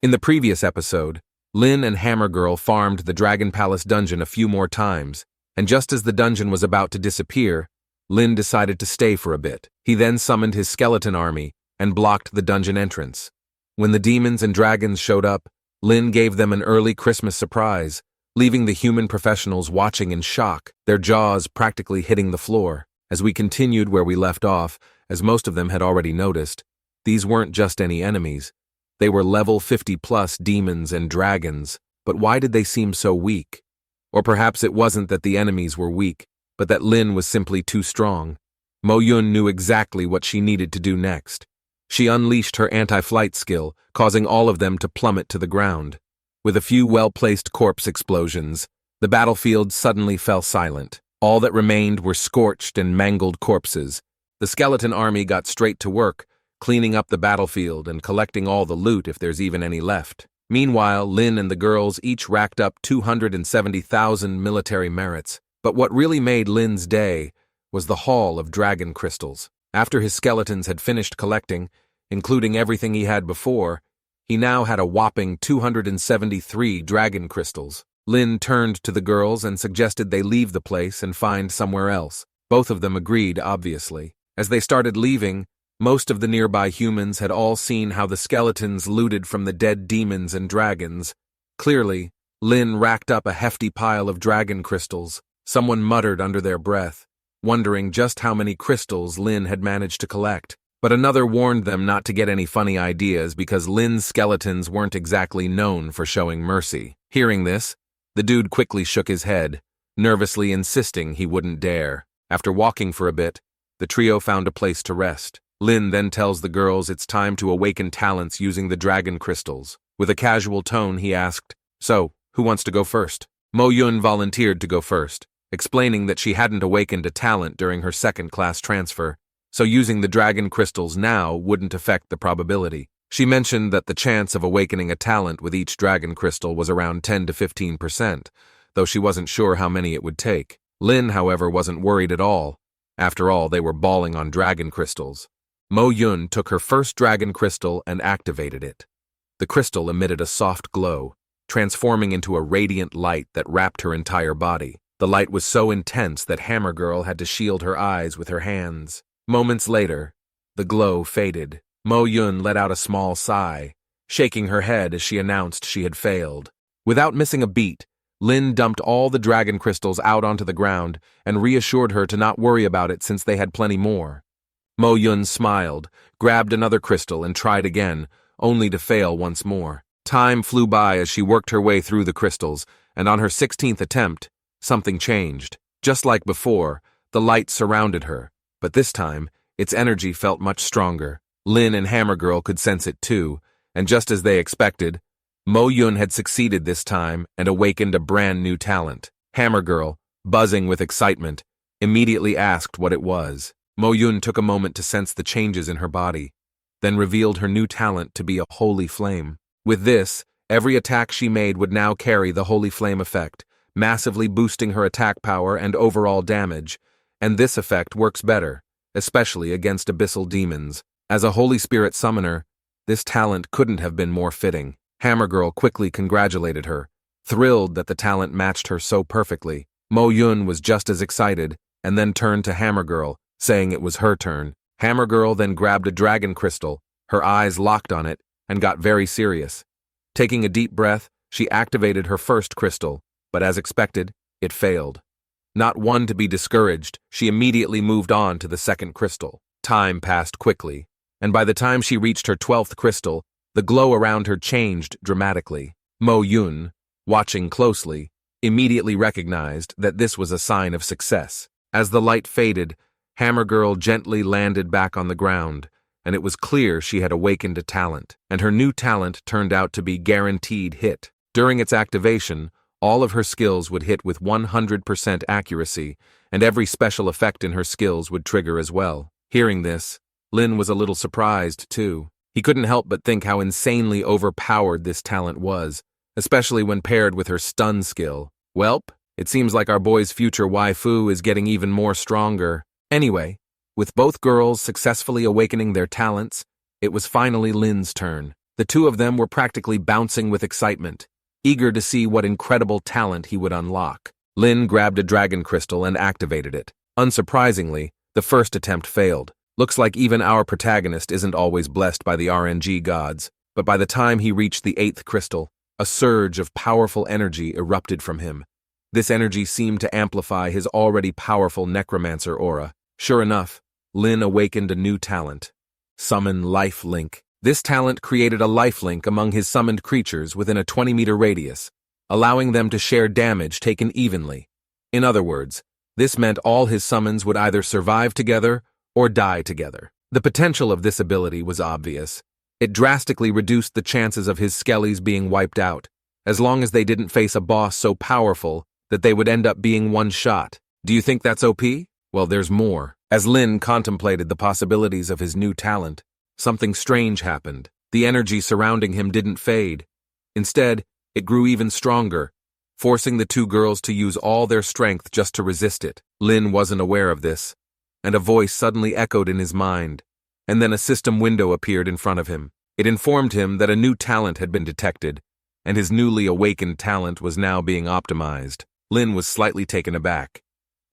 In the previous episode, Lin and Hammer Girl farmed the Dragon Palace dungeon a few more times, and just as the dungeon was about to disappear, Lin decided to stay for a bit. He then summoned his skeleton army and blocked the dungeon entrance. When the demons and dragons showed up, Lin gave them an early Christmas surprise, leaving the human professionals watching in shock, their jaws practically hitting the floor. As we continued where we left off, as most of them had already noticed, these weren't just any enemies. They were level 50+ demons and dragons, but why did they seem so weak? Or perhaps it wasn't that the enemies were weak, but that Lin was simply too strong. Mo Yun knew exactly what she needed to do next. She unleashed her anti-flight skill, causing all of them to plummet to the ground. With a few well-placed corpse explosions, the battlefield suddenly fell silent. All that remained were scorched and mangled corpses. The skeleton army got straight to work, cleaning up the battlefield and collecting all the loot if there's even any left. Meanwhile, Lin and the girls each racked up 270,000 military merits. But what really made Lin's day was the haul of dragon crystals. After his skeletons had finished collecting, including everything he had before, he now had a whopping 273 dragon crystals. Lin turned to the girls and suggested they leave the place and find somewhere else. Both of them agreed, obviously. As they started leaving, most of the nearby humans had all seen how the skeletons looted from the dead demons and dragons. Clearly, Lin racked up a hefty pile of dragon crystals. Someone muttered under their breath, wondering just how many crystals Lin had managed to collect. But another warned them not to get any funny ideas because Lin's skeletons weren't exactly known for showing mercy. Hearing this, the dude quickly shook his head, nervously insisting he wouldn't dare. After walking for a bit, the trio found a place to rest. Lin then tells the girls it's time to awaken talents using the dragon crystals. With a casual tone, he asked, "So, who wants to go first?" Mo Yun volunteered to go first, explaining that she hadn't awakened a talent during her second-class transfer, so using the dragon crystals now wouldn't affect the probability. She mentioned that the chance of awakening a talent with each dragon crystal was around 10 to 15%, though she wasn't sure how many it would take. Lin, however, wasn't worried at all. After all, they were balling on dragon crystals. Mo Yun took her first dragon crystal and activated it. The crystal emitted a soft glow, transforming into a radiant light that wrapped her entire body. The light was so intense that Hammer Girl had to shield her eyes with her hands. Moments later, the glow faded. Mo Yun let out a small sigh, shaking her head as she announced she had failed. Without missing a beat, Lin dumped all the dragon crystals out onto the ground and reassured her to not worry about it since they had plenty more. Mo Yun smiled, grabbed another crystal and tried again, only to fail once more. Time flew by as she worked her way through the crystals, and on her 16th attempt, something changed. Just like before, the light surrounded her, but this time, its energy felt much stronger. Lin and Hammer Girl could sense it too, and just as they expected, Mo Yun had succeeded this time and awakened a brand new talent. Hammer Girl, buzzing with excitement, immediately asked what it was. Mo Yun took a moment to sense the changes in her body, then revealed her new talent to be a holy flame. With this, every attack she made would now carry the holy flame effect, massively boosting her attack power and overall damage, and this effect works better, especially against abyssal demons. As a Holy Spirit summoner, this talent couldn't have been more fitting. Hammer Girl quickly congratulated her, thrilled that the talent matched her so perfectly. Mo Yun was just as excited, and then turned to Hammer Girl, saying it was her turn. Hammer Girl then grabbed a dragon crystal, her eyes locked on it, and got very serious. Taking a deep breath, she activated her first crystal, but as expected, it failed. Not one to be discouraged, she immediately moved on to the second crystal. Time passed quickly, and by the time she reached her 12th crystal, the glow around her changed dramatically. Mo Yun, watching closely, immediately recognized that this was a sign of success. As the light faded, Hammer Girl gently landed back on the ground, and it was clear she had awakened a talent, and her new talent turned out to be Guaranteed Hit. During its activation, all of her skills would hit with 100% accuracy, and every special effect in her skills would trigger as well. Hearing this, Lin was a little surprised, too. He couldn't help but think how insanely overpowered this talent was, especially when paired with her stun skill. Welp, it seems like our boy's future waifu is getting even more stronger. Anyway, with both girls successfully awakening their talents, it was finally Lin's turn. The two of them were practically bouncing with excitement, eager to see what incredible talent he would unlock. Lin grabbed a dragon crystal and activated it. Unsurprisingly, the first attempt failed. Looks like even our protagonist isn't always blessed by the RNG gods, but by the time he reached the 8th crystal, a surge of powerful energy erupted from him. This energy seemed to amplify his already powerful necromancer aura. Sure enough, Lin awakened a new talent: Summon Life Link. This talent created a life link among his summoned creatures within a 20-meter radius, allowing them to share damage taken evenly. In other words, this meant all his summons would either survive together or die together. The potential of this ability was obvious. It drastically reduced the chances of his skellies being wiped out, as long as they didn't face a boss so powerful that they would end up being one shot. Do you think that's OP? Well, there's more. As Lin contemplated the possibilities of his new talent, something strange happened. The energy surrounding him didn't fade. Instead, it grew even stronger, forcing the two girls to use all their strength just to resist it. Lin wasn't aware of this, and a voice suddenly echoed in his mind, and then a system window appeared in front of him. It informed him that a new talent had been detected, and his newly awakened talent was now being optimized. Lin was slightly taken aback.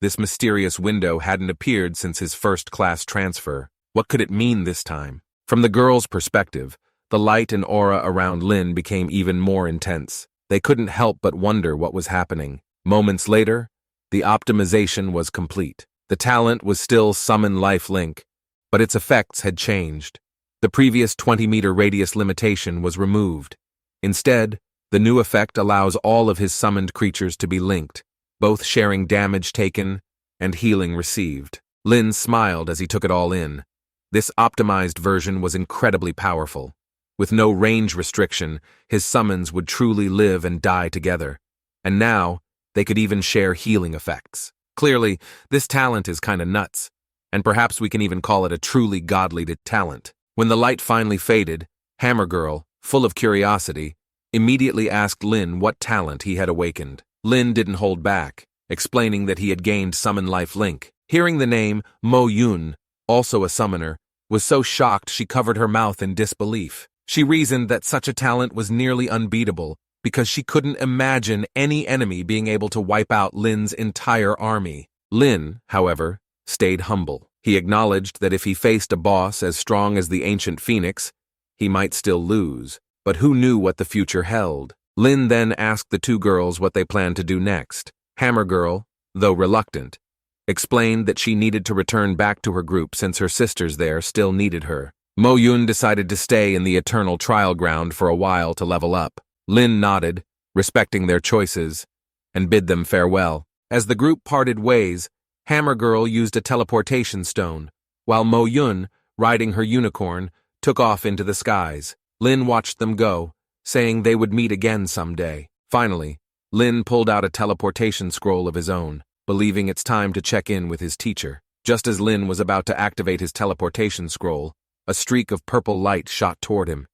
This mysterious window hadn't appeared since his first-class transfer. What could it mean this time? From the girls' perspective, the light and aura around Lin became even more intense. They couldn't help but wonder what was happening. Moments later, the optimization was complete. The talent was still Summon Life Link, but its effects had changed. The previous 20-meter radius limitation was removed. Instead, the new effect allows all of his summoned creatures to be linked, both sharing damage taken and healing received. Lin smiled as he took it all in. This optimized version was incredibly powerful. With no range restriction, his summons would truly live and die together. And now, they could even share healing effects. Clearly, this talent is kinda nuts, and perhaps we can even call it a truly godly talent. When the light finally faded, Hammer Girl, full of curiosity, immediately asked Lin what talent he had awakened. Lin didn't hold back, explaining that he had gained Summon Life Link. Hearing the name Mo Yun, also a summoner, was so shocked she covered her mouth in disbelief. She reasoned that such a talent was nearly unbeatable because she couldn't imagine any enemy being able to wipe out Lin's entire army. Lin, however, stayed humble. He acknowledged that if he faced a boss as strong as the ancient Phoenix, he might still lose, but who knew what the future held? Lin then asked the two girls what they planned to do next. Hammer Girl, though reluctant, explained that she needed to return back to her group since her sisters there still needed her. Mo Yun decided to stay in the eternal trial ground for a while to level up. Lin nodded, respecting their choices, and bid them farewell. As the group parted ways, Hammer Girl used a teleportation stone, while Mo Yun, riding her unicorn, took off into the skies. Lin watched them go, saying they would meet again someday. Finally, Lin pulled out a teleportation scroll of his own, believing it's time to check in with his teacher. Just as Lin was about to activate his teleportation scroll, a streak of purple light shot toward him.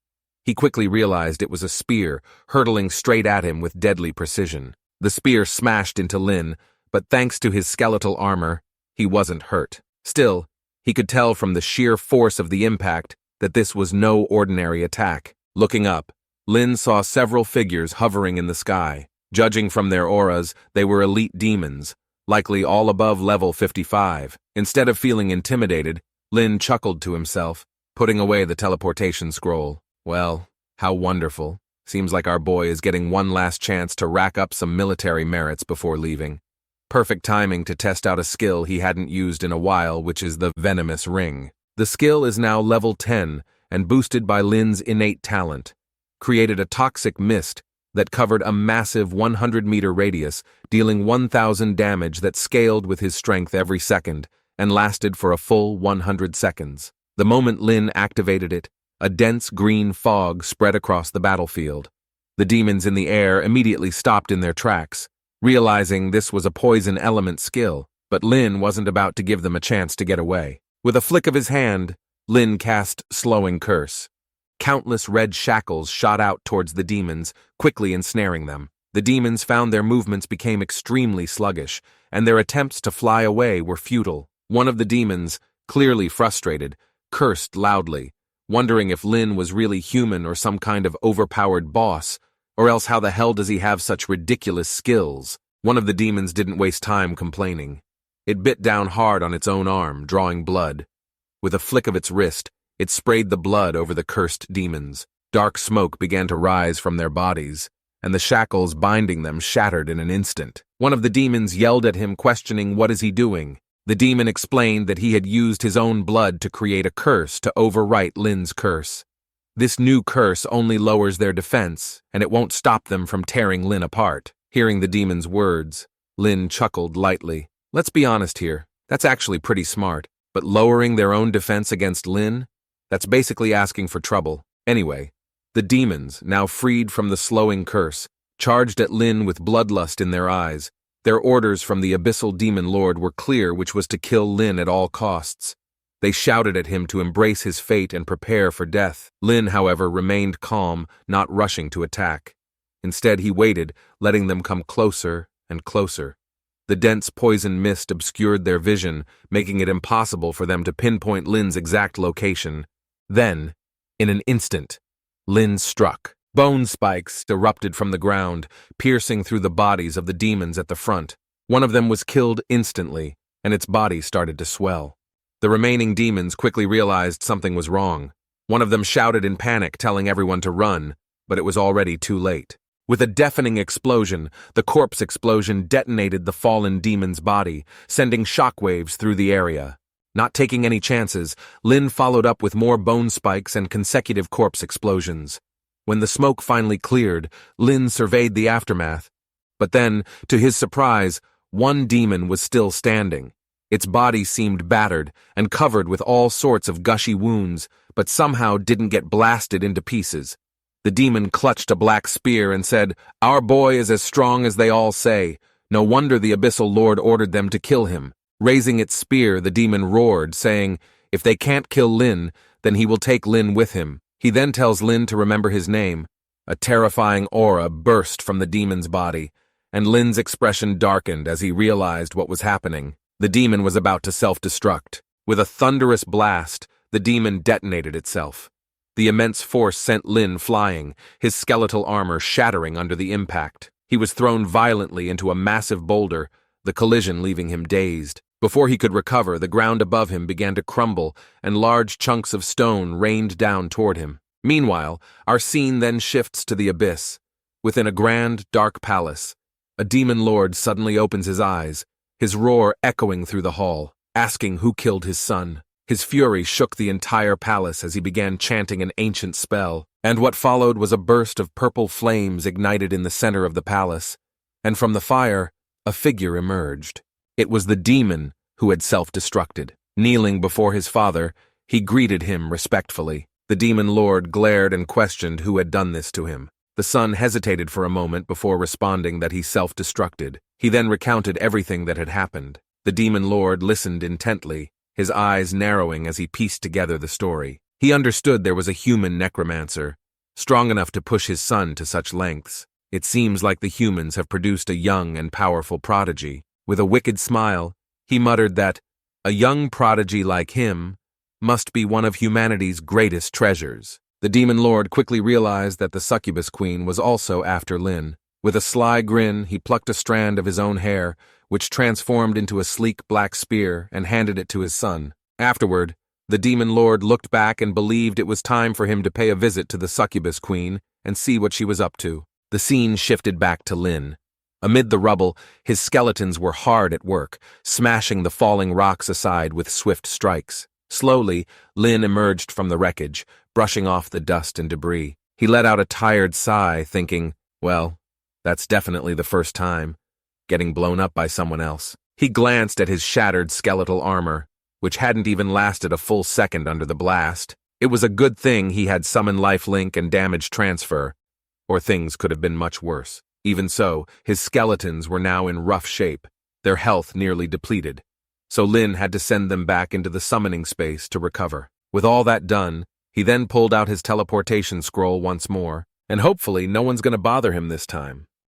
He quickly realized it was a spear, hurtling straight at him with deadly precision. The spear smashed into Lin, but thanks to his skeletal armor, he wasn't hurt. Still, he could tell from the sheer force of the impact that this was no ordinary attack. Looking up, Lin saw several figures hovering in the sky. Judging from their auras, they were elite demons, likely all above level 55. Instead of feeling intimidated, Lin chuckled to himself, putting away the teleportation scroll. Well, how wonderful. Seems like our boy is getting one last chance to rack up some military merits before leaving. Perfect timing to test out a skill he hadn't used in a while, which is the Venomous Ring. The skill is now level 10 and boosted by Lin's innate talent. Created a toxic mist that covered a massive 100-meter radius, dealing 1,000 damage that scaled with his strength every second and lasted for a full 100 seconds. The moment Lin activated it, a dense green fog spread across the battlefield. The demons in the air immediately stopped in their tracks, realizing this was a poison element skill, but Lin wasn't about to give them a chance to get away. With a flick of his hand, Lin cast Slowing Curse. Countless red shackles shot out towards the demons, quickly ensnaring them. The demons found their movements became extremely sluggish, and their attempts to fly away were futile. One of the demons, clearly frustrated, cursed loudly, wondering if Lin was really human or some kind of overpowered boss, or else how the hell does he have such ridiculous skills? One of the demons didn't waste time complaining. It bit down hard on its own arm, drawing blood. With a flick of its wrist, it sprayed the blood over the cursed demons. Dark smoke began to rise from their bodies, and the shackles binding them shattered in an instant. One of the demons yelled at him, questioning what is he doing. The demon explained that he had used his own blood to create a curse to overwrite Lin's curse. This new curse only lowers their defense, and it won't stop them from tearing Lin apart. Hearing the demon's words, Lin chuckled lightly. Let's be honest here, that's actually pretty smart, but lowering their own defense against Lin? That's basically asking for trouble. Anyway, the demons, now freed from the slowing curse, charged at Lin with bloodlust in their eyes. Their orders from the abyssal demon lord were clear, which was to kill Lin at all costs. They shouted at him to embrace his fate and prepare for death. Lin, however, remained calm, not rushing to attack. Instead, he waited, letting them come closer and closer. The dense poison mist obscured their vision, making it impossible for them to pinpoint Lin's exact location. Then, in an instant, Lin struck. Bone spikes erupted from the ground, piercing through the bodies of the demons at the front. One of them was killed instantly, and its body started to swell. The remaining demons quickly realized something was wrong. One of them shouted in panic, telling everyone to run, but it was already too late. With a deafening explosion, the corpse explosion detonated the fallen demon's body, sending shockwaves through the area. Not taking any chances, Lin followed up with more bone spikes and consecutive corpse explosions. When the smoke finally cleared, Lin surveyed the aftermath. But then, to his surprise, one demon was still standing. Its body seemed battered and covered with all sorts of gushy wounds, but somehow didn't get blasted into pieces. The demon clutched a black spear and said, "Our boy is as strong as they all say. No wonder the abyssal lord ordered them to kill him." Raising its spear, the demon roared, saying, "If they can't kill Lin, then he will take Lin with him." He then tells Lin to remember his name. A terrifying aura burst from the demon's body, and Lin's expression darkened as he realized what was happening. The demon was about to self-destruct. With a thunderous blast, the demon detonated itself. The immense force sent Lin flying, his skeletal armor shattering under the impact. He was thrown violently into a massive boulder, the collision leaving him dazed. Before he could recover, the ground above him began to crumble, and large chunks of stone rained down toward him. Meanwhile, our scene then shifts to the abyss. Within a grand, dark palace, a demon lord suddenly opens his eyes, his roar echoing through the hall, asking who killed his son. His fury shook the entire palace as he began chanting an ancient spell, and what followed was a burst of purple flames ignited in the center of the palace, and from the fire, a figure emerged. It was the demon who had self-destructed. Kneeling before his father, he greeted him respectfully. The demon lord glared and questioned who had done this to him. The son hesitated for a moment before responding that he self-destructed. He then recounted everything that had happened. The demon lord listened intently, his eyes narrowing as he pieced together the story. He understood there was a human necromancer, strong enough to push his son to such lengths. It seems like the humans have produced a young and powerful prodigy. With a wicked smile, he muttered that a young prodigy like him must be one of humanity's greatest treasures. The demon lord quickly realized that the succubus queen was also after Lin. With a sly grin, he plucked a strand of his own hair, which transformed into a sleek black spear, and handed it to his son. Afterward, the demon lord looked back and believed it was time for him to pay a visit to the succubus queen and see what she was up to. The scene shifted back to Lin. Amid the rubble, his skeletons were hard at work, smashing the falling rocks aside with swift strikes. Slowly, Lin emerged from the wreckage, brushing off the dust and debris. He let out a tired sigh, thinking, well, that's definitely the first time, getting blown up by someone else. He glanced at his shattered skeletal armor, which hadn't even lasted a full second under the blast. It was a good thing he had summon lifelink and damage transfer, or things could have been much worse. Even so, his skeletons were now in rough shape, their health nearly depleted, so Lin had to send them back into the summoning space to recover. With all that done, he then pulled out his teleportation scroll once more, and hopefully no one's going to bother him this time.